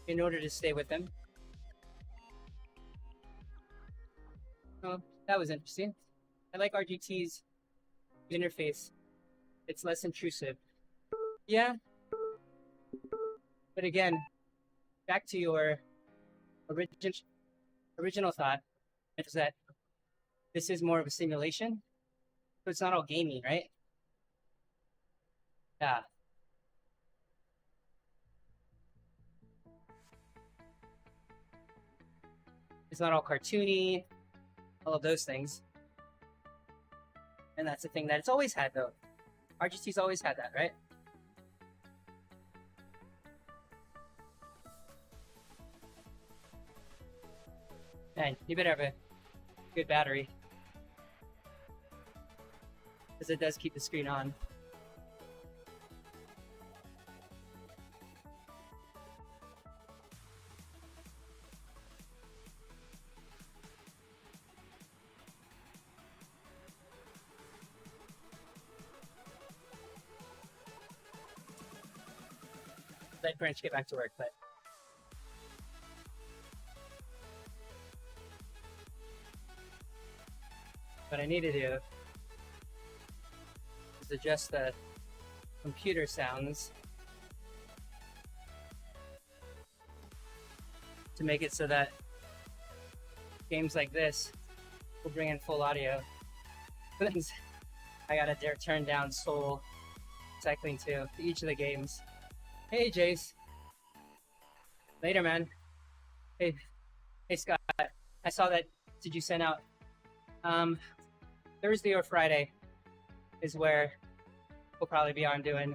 in order to stay with them. Oh, that was interesting. I like RGT's interface. It's less intrusive. Yeah. But again, back to your original thought, is that this is more of a simulation. So it's not all gaming, right? Yeah. It's not all cartoony, all of those things. And that's the thing that it's always had, though. RGT's always had that, right? Man, you better have a good battery, because it does keep the screen on. Let Branch get back to work, but what I need to do is adjust the computer sounds to make it so that games like this will bring in full audio. I gotta turn down Soul Cycling too, to each of the games. Hey Jace. Later, man. Hey Scott. I saw that. Did you send out? Thursday or Friday is where we'll probably be on doing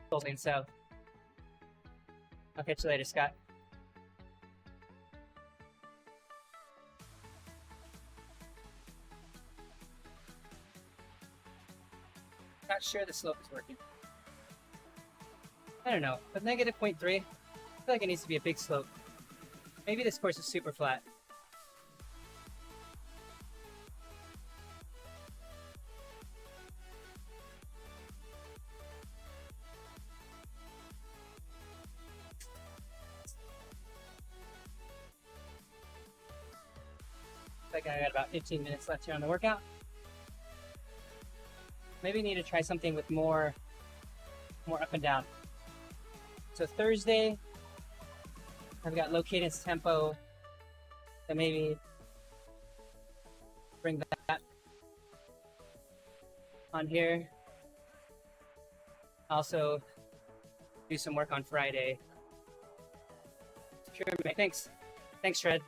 something. So I'll catch you later, Scott. Not sure the slope is working. I don't know, but negative 0.3, I feel like it needs to be a big slope. Maybe this course is super flat. I think I got about 15 minutes left here on the workout. Maybe need to try something with more up and down. So Thursday, I've got low cadence tempo, so maybe bring that on here. Also do some work on Friday. Sure, mate. Thanks, Shred.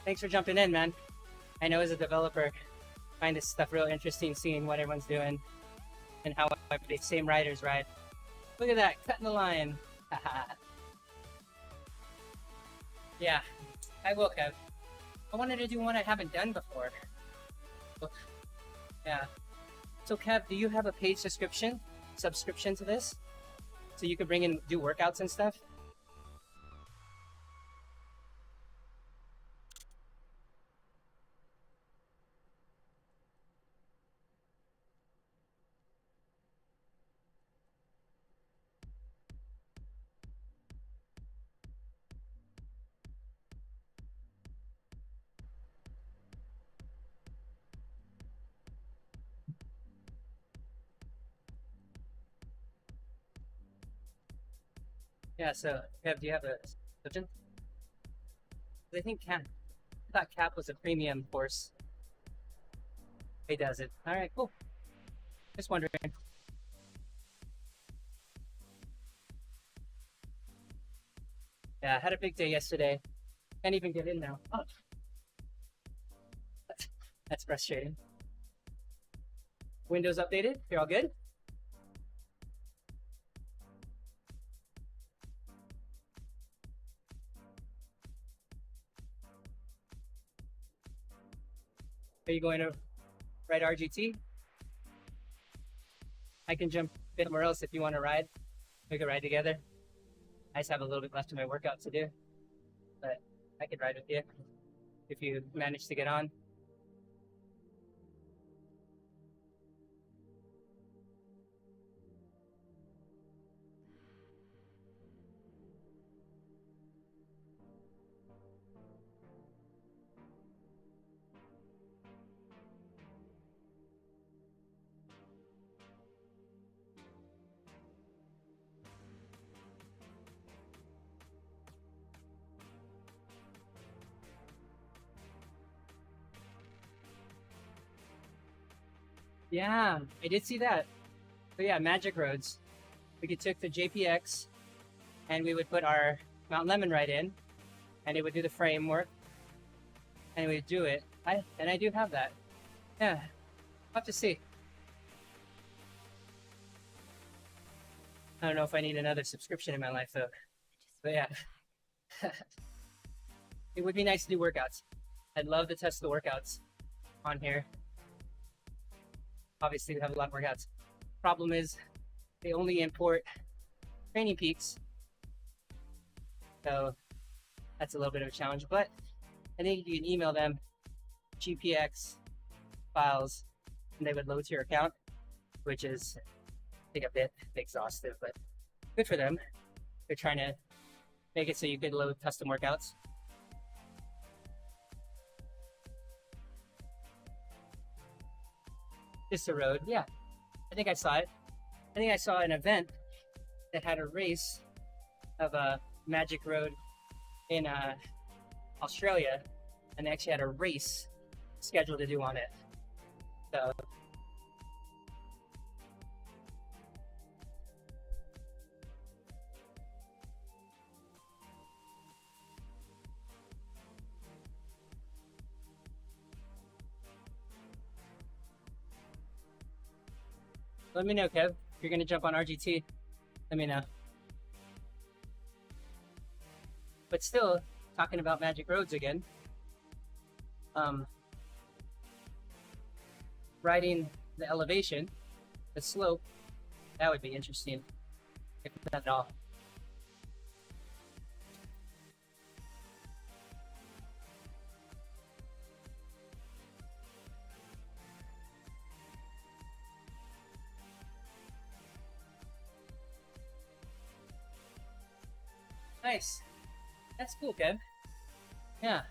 Thanks for jumping in, man. I know as a developer, I find this stuff real interesting, seeing what everyone's doing and how the same riders ride. Look at that, cutting the line. Yeah, I will, Kev. I wanted to do one I haven't done before. Yeah. So Kev, do you have a paid subscription to this? So you could bring in, do workouts and stuff? Yeah, so Kev, do you have a subscription? I think I thought Cap was a premium course. He does it. All right, cool. Just wondering. Yeah, I had a big day yesterday. Can't even get in now. Oh. That's frustrating. Windows updated? You're all good? Are you going to ride RGT? I can jump in somewhere else if you want to ride. We could ride together. I just have a little bit left of my workout to do. But I could ride with you if you manage to get on. Yeah, I did see that. But yeah, Magic Roads. We could take the JPX and we would put our Mount Lemon right in, and it would do the framework, and it would do it. I do have that. Yeah, I'll have to see. I don't know if I need another subscription in my life though. But yeah, it would be nice to do workouts. I'd love to test the workouts on here. Obviously, we have a lot of workouts. Problem is, they only import training peaks, so that's a little bit of a challenge. But I think you can email them GPX files, and they would load to your account, which is, I think, a bit exhaustive, but good for them. They're trying to make it so you could load custom workouts. Just a road, yeah. I think I saw it. I think I saw an event that had a race of a Magic Road in Australia, and they actually had a race scheduled to do on it. So let me know, Kev. If you're gonna jump on RGT, let me know. But still, talking about Magic Roads again. Riding the elevation, the slope, that would be interesting. If not at all. Nice. That's cool, Kev. Yeah.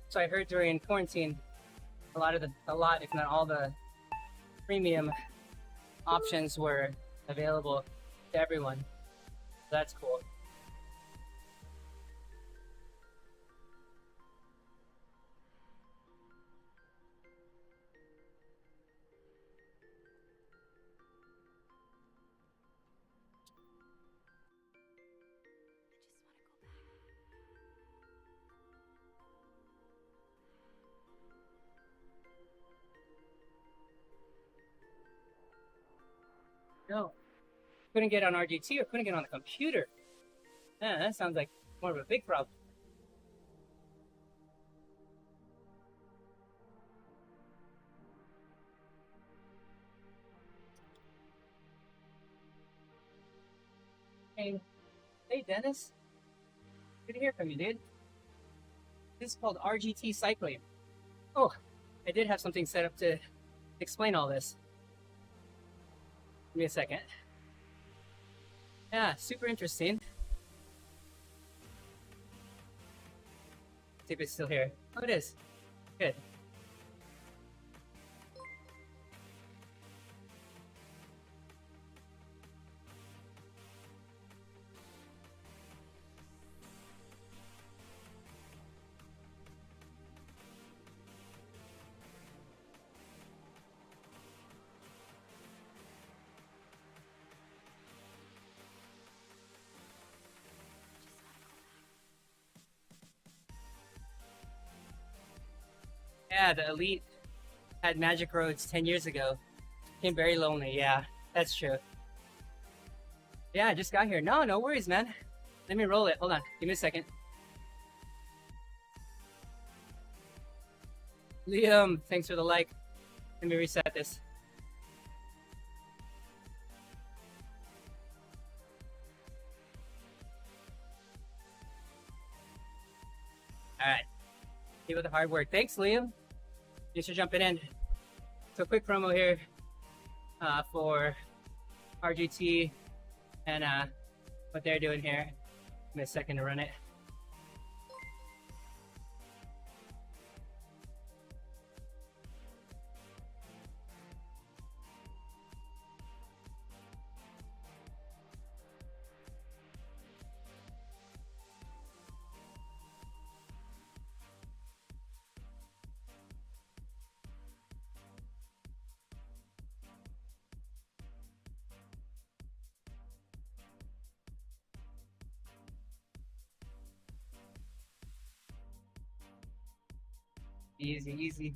So I heard during quarantine, a lot, if not all the premium options were available to everyone. So that's cool. No, couldn't get on RGT or couldn't get on the computer. Yeah, that sounds like more of a big problem. Hey, Dennis. Good to hear from you, dude. This is called RGT Cycling. Oh, I did have something set up to explain all this. Give me a second. Yeah, super interesting. See if it's still here. Oh, it is. Good. Yeah, the Elite had Magic Roads 10 years ago. Became very lonely, yeah, that's true. Yeah, I just got here. No worries, man. Let me roll it. Hold on, give me a second. Liam, thanks for the like. Let me reset this. All right. Keep with the hard work. Thanks, Liam. Thanks for jumping in. So quick promo here for RGT and what they're doing here. Give me a second to run it. Easy, easy.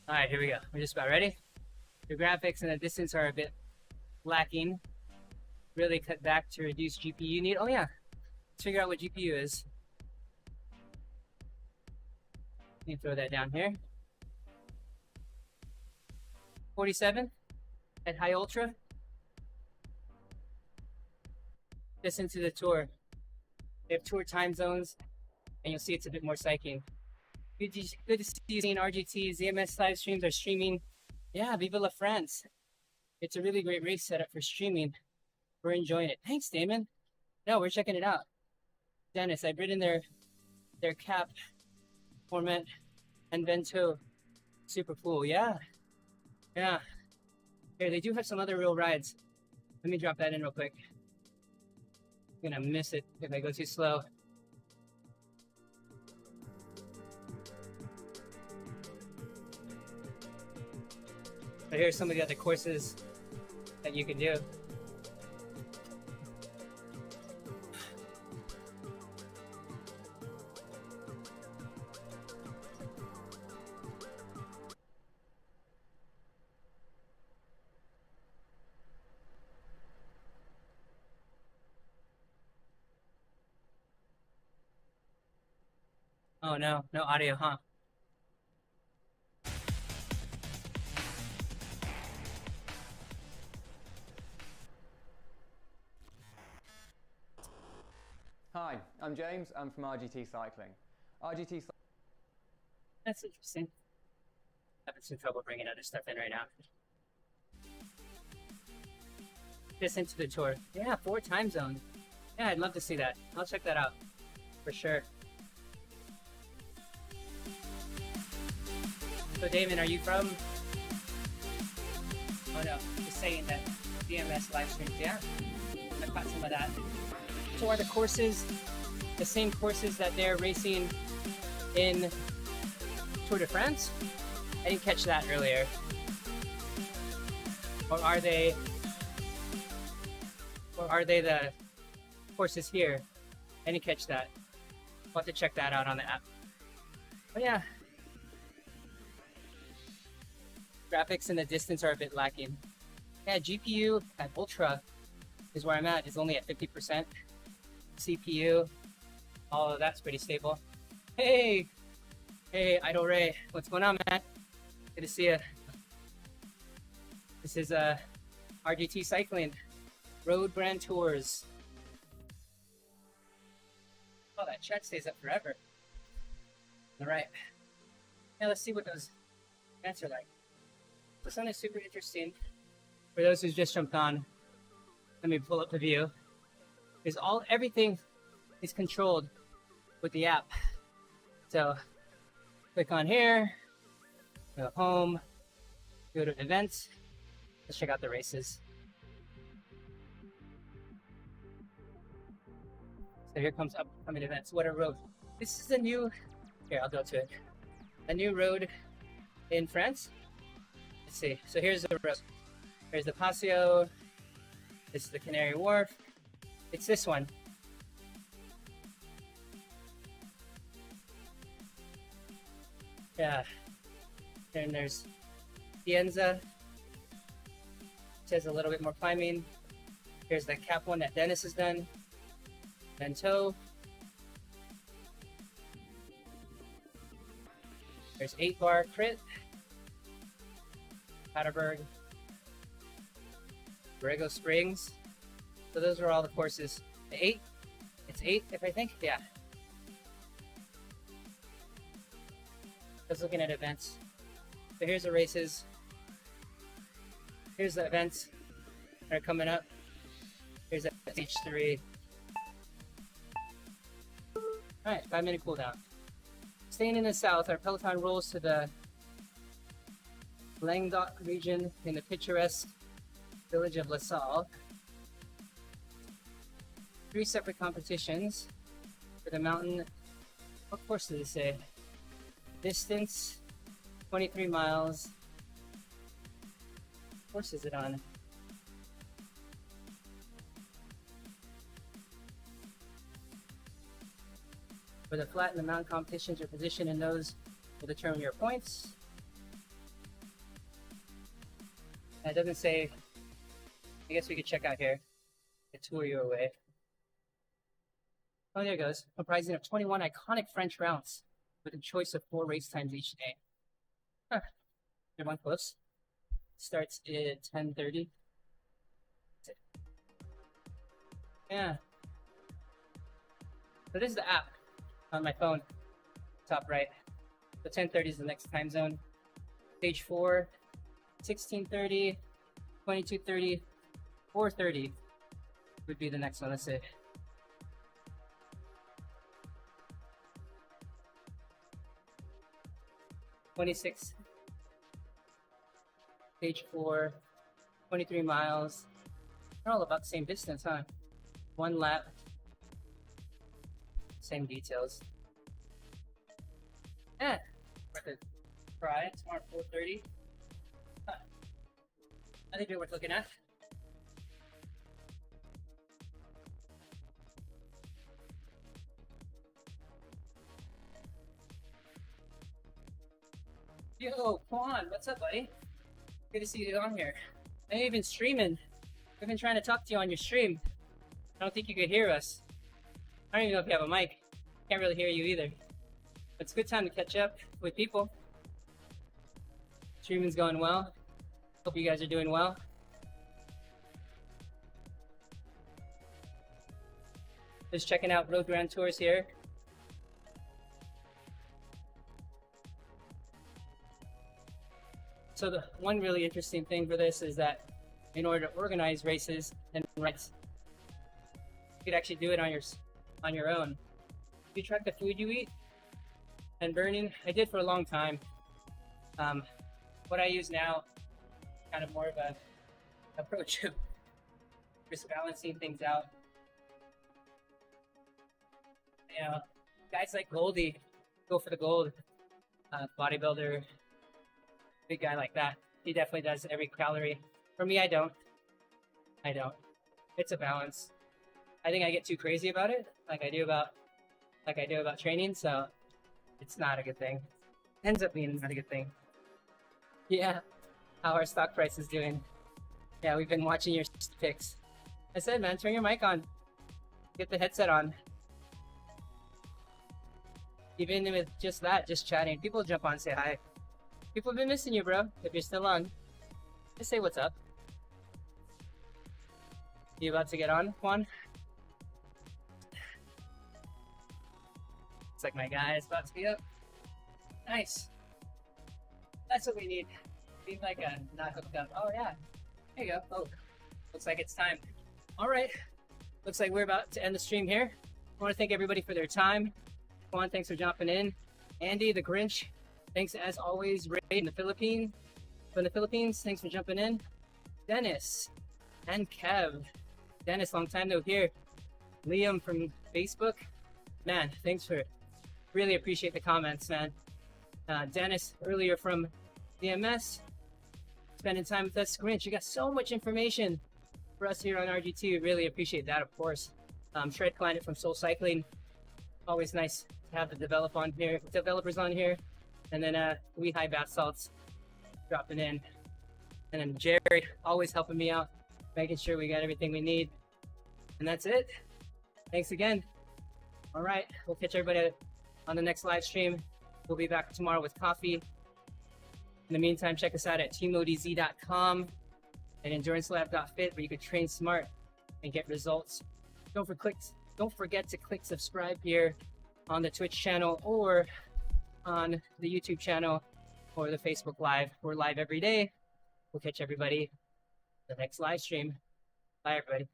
All right, here we go. We're just about ready. The graphics and the distance are a bit lacking. Really cut back to reduce GPU need. Oh yeah, let's figure out what GPU is. Let me throw that down here. 47 at high ultra. Listen to the tour. They have tour time zones, and you'll see it's a bit more cycling. Good to see you seeing RGT. ZMS live streams are streaming. Yeah, Viva la France. It's a really great race setup for streaming. We're enjoying it. Thanks, Damon. No, we're checking it out. Dennis, I've ridden their cap format and Vento. Super cool. Yeah. Yeah. Here, they do have some other real rides. Let me drop that in real quick. I'm gonna miss it if I go too slow. But here's some of the other courses that you can do. Oh no, no audio, huh? Hi, I'm James. I'm from RGT Cycling. That's interesting. Having some trouble bringing other stuff in right now. This into the tour. Yeah, 4 time zones. Yeah, I'd love to see that. I'll check that out for sure. So Damon, are you from? Oh no, just saying that DMS live streams. Yeah, I caught some of that. So are the courses the same courses that they're racing in Tour de France? I didn't catch that earlier. Or are they the courses here? I didn't catch that. I'll have to check that out on the app. But yeah. Graphics and the distance are a bit lacking. Yeah, GPU at Ultra is where I'm at. It's only at 50%. CPU, all of that's pretty stable. Hey, Idol Ray, what's going on, man? Good to see you. This is RGT Cycling, Road Grand Tours. Oh, that chat stays up forever. All right. Now let's see what those events are like. This one is super interesting. For those who just jumped on, let me pull up the view. Everything is controlled with the app. So click on here, go home, go to events. Let's check out the races. So here comes upcoming events. What a road. This is a new, here, I'll go to it. A new road in France. Let's see. So here's the road. Here's the Paseo. This is the Canary Wharf. It's this one. Yeah. Then there's Pienza. It says a little bit more climbing. Here's the cap one that Dennis has done. Vento. There's 8 bar crit. Hatterberg, Borrego Springs. So those are all the courses. The 8? It's 8 if I think? Yeah. Just looking at events. So here's the races. Here's the events that are coming up. Here's the stage 3. Alright, 5-minute cooldown. Staying in the south, our peloton rolls to the Languedoc region in the picturesque village of La Salle. 3 separate competitions for the mountain. What course did it say? Distance, 23 miles. What course is it on? For the flat and the mountain competitions, your position in those will determine your points. And it doesn't say, I guess we could check out here. The tour you away. Oh, there it goes. Comprising of 21 iconic French routes with a choice of 4 race times each day. Huh. Everyone close. Starts at 10:30. Yeah. So this is the app on my phone, top right. So 10:30 is the next time zone. Stage 4, 16:30, 22:30, 4:30 would be the next one. That's it. (26) Stage 4, 23 miles. They're all about the same distance, huh? 1 lap. Same details. Yeah, worth a try. Tomorrow 4:30. Huh. I think they're worth looking at. Yo, Quan, what's up, buddy? Good to see you on here. I ain't even streaming. I've been trying to talk to you on your stream. I don't think you could hear us. I don't even know if you have a mic. Can't really hear you either. But it's a good time to catch up with people. Streaming's going well. Hope you guys are doing well. Just checking out Road Grand Tours here. So the one really interesting thing for this is that in order to organize races and rides, you could actually do it on your own. If you track the food you eat and burning, I did for a long time. What I use now, kind of more of a approach of just balancing things out. You know, guys like Goldie go for the gold. Bodybuilder, big guy like that. He definitely does every calorie. For me, I don't. It's a balance. I think I get too crazy about it, like I do about training, so it's not a good thing. Ends up being not a good thing. Yeah, how our stock price is doing. Yeah, we've been watching your picks. I said, man, turn your mic on. Get the headset on. Even with just that, just chatting, people jump on and say hi. People have been missing you, bro. If you're still on, just say what's up. You about to get on, Juan? It's like my guy is about to be up. Nice. That's what we need. We need like a not hooked up. Oh yeah. There you go. Oh, looks like it's time. All right. Looks like we're about to end the stream here. I want to thank everybody for their time. Juan, thanks for jumping in. Andy, the Grinch, thanks as always. Ray from the Philippines, thanks for jumping in. Dennis and Kev. Dennis, long time no here. Liam from Facebook. Man, thanks for, really appreciate the comments, man. Dennis, earlier from DMS, spending time with us. Grinch, you got so much information for us here on RGT. Really appreciate that, of course. Shred Planet from Soul Cycling. Always nice to have the developers on here. And then we high bath salts dropping in. And then Jerry, always helping me out, making sure we got everything we need. And that's it. Thanks again. All right, we'll catch everybody on the next live stream. We'll be back tomorrow with coffee. In the meantime, check us out at TeamODZ.com and EnduranceLab.fit, where you can train smart and get results. Don't forget to click subscribe here on the Twitch channel or on the YouTube channel or the Facebook Live. We're live every day. We'll catch everybody the next live stream. Bye, everybody.